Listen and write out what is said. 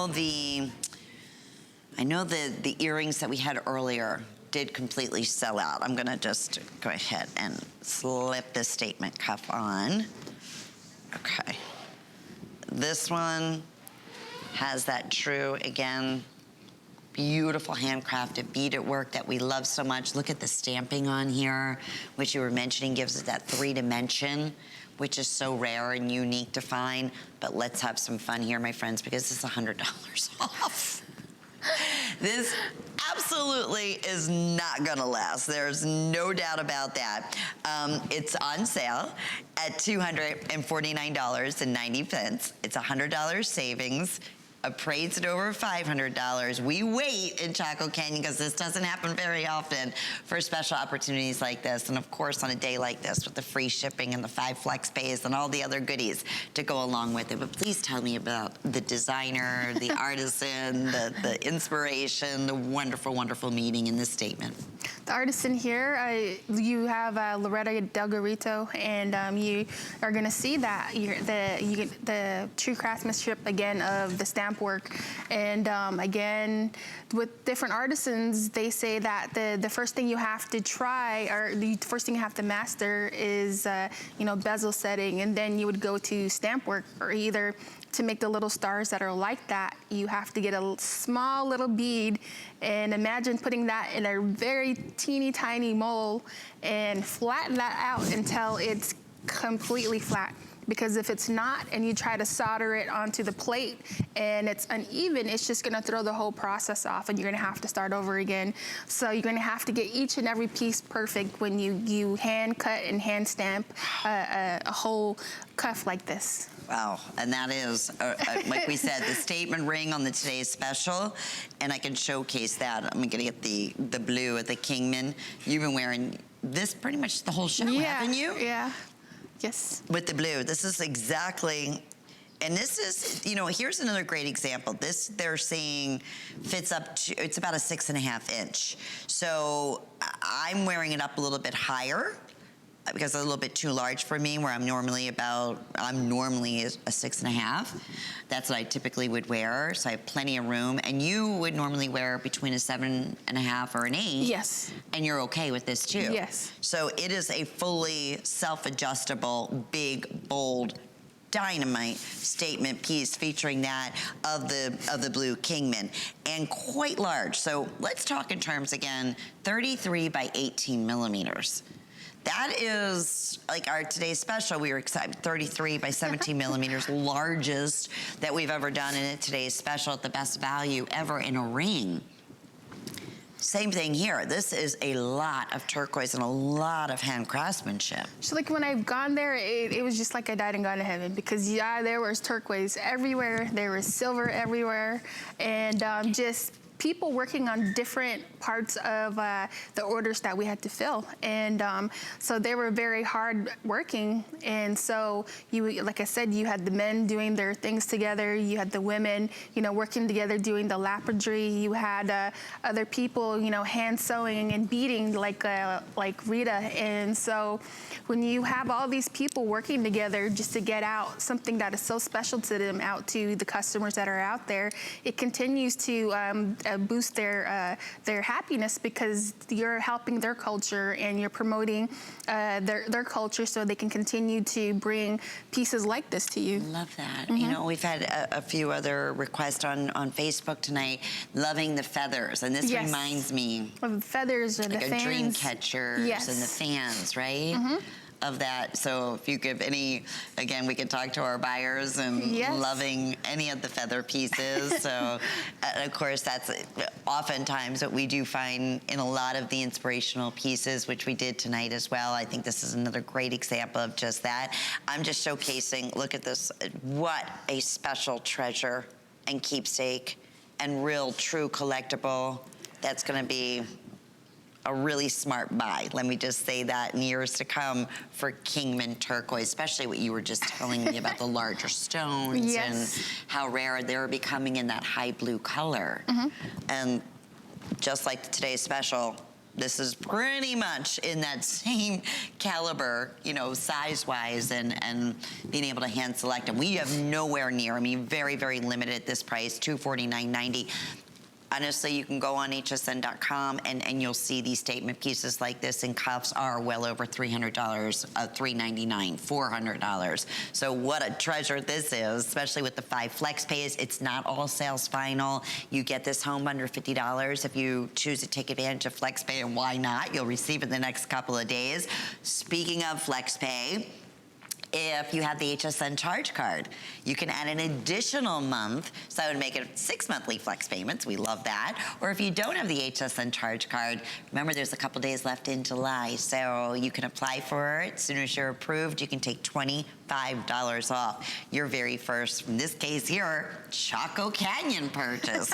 I know the earrings that we had earlier did completely sell out. I'm gonna just go ahead and slip this statement cuff on. Okay. This one has that true, again, beautiful handcrafted beaded work that we love so much. Look at the stamping on here, which you were mentioning gives it that 3-dimension, which is so rare and unique to find. But let's have some fun here, my friends, because this is $100 off. This absolutely is not gonna last. There's no doubt about that. It's on sale at $249.90. It's $100 savings. Appraised at over $500. We wait in Chaco Canyon because this doesn't happen very often for special opportunities like this. And of course, on a day like this with the free shipping and the 5 flex pays and all the other goodies to go along with it. But please tell me about the designer, the artisan, the inspiration, the wonderful, wonderful meaning in this statement. The artisan here, you have Loretta Del Garrito, and you are going to see that the true craftsmanship again of the stamp work. And again, with different artisans, they say that the first thing you have to try, or the first thing you have to master, is bezel setting, and then you would go to stamp work, or either to make the little stars that are like that, you have to get a small little bead and imagine putting that in a very teeny tiny mold and flatten that out until it's completely flat. Because if it's not, and you try to solder it onto the plate and it's uneven, it's just gonna throw the whole process off and you're gonna have to start over again. So you're gonna have to get each and every piece perfect when you hand cut and hand stamp a whole cuff like this. Wow, and that is, like we said, the statement ring on the Today's Special, and I can showcase that. I'm gonna get the blue at the Kingman. You've been wearing this pretty much the whole show, haven't you? Yeah. Yes. With the blue, this is exactly, and this is, here's another great example. This, they're saying, fits up to, it's about a 6.5 inch. So I'm wearing it up a little bit higher because it's a little bit too large for me, where I'm normally a 6.5. That's what I typically would wear, so I have plenty of room. And you would normally wear between a 7.5 or an 8. Yes. And you're okay with this too? Yes. So it is a fully self-adjustable, big, bold, dynamite statement piece featuring that of the blue Kingman, and quite large. So let's talk in terms again, 33 by 18 millimeters. That is, like our Today's Special, we were excited, 33 by 17 millimeters, largest that we've ever done in a Today's Special at the best value ever in a ring. Same thing here. This is a lot of turquoise and a lot of hand craftsmanship. So like when I've gone there, it was just like I died and gone to heaven, because there was turquoise everywhere, there was silver everywhere, and just people working on different parts of the orders that we had to fill. And so they were very hard working. And so like I said, you had the men doing their things together. You had the women, working together doing the lapidary. You had other people, hand sewing and beading like Rita. And so when you have all these people working together just to get out something that is so special to them out to the customers that are out there, it continues to boost their happiness, because you're helping their culture and you're promoting their culture, so they can continue to bring pieces like this to you. Love that. We've had a few other requests on Facebook tonight, loving the feathers, and this reminds me of feathers or like the a fans. dream catchers and the fans, right? Of that. So if you give any, again, we could talk to our buyers and loving any of the feather pieces. So of course, that's oftentimes what we do find in a lot of the inspirational pieces, which we did tonight as well. I think this is another great example of just that. I'm just showcasing, look at this, what a special treasure and keepsake and real true collectible. That's gonna be a really smart buy. Let me just say that in years to come for Kingman Turquoise, especially what you were just telling me about the larger stones and how rare they're becoming in that high blue color. And just like Today's Special, this is pretty much in that same caliber, you know, size-wise and being able to hand select them. We have nowhere near, I mean, very, very limited at this price, $249.90. Honestly, you can go on hsn.com and you'll see these statement pieces like this, and cuffs are well over $300, $399, $400. So what a treasure this is, especially with the 5 flex pays. It's not all sales final. You get this home under $50 if you choose to take advantage of flex pay, and why not? You'll receive it the next couple of days. Speaking of flex pay, if you have the HSN charge card, you can add an additional month, so that would make it 6 monthly flex payments. We love that. Or if you don't have the HSN charge card, remember there's a couple days left in July, so you can apply for it. As soon as you're approved, you can take $25 off your very first, in this case here, Chaco Canyon purchase.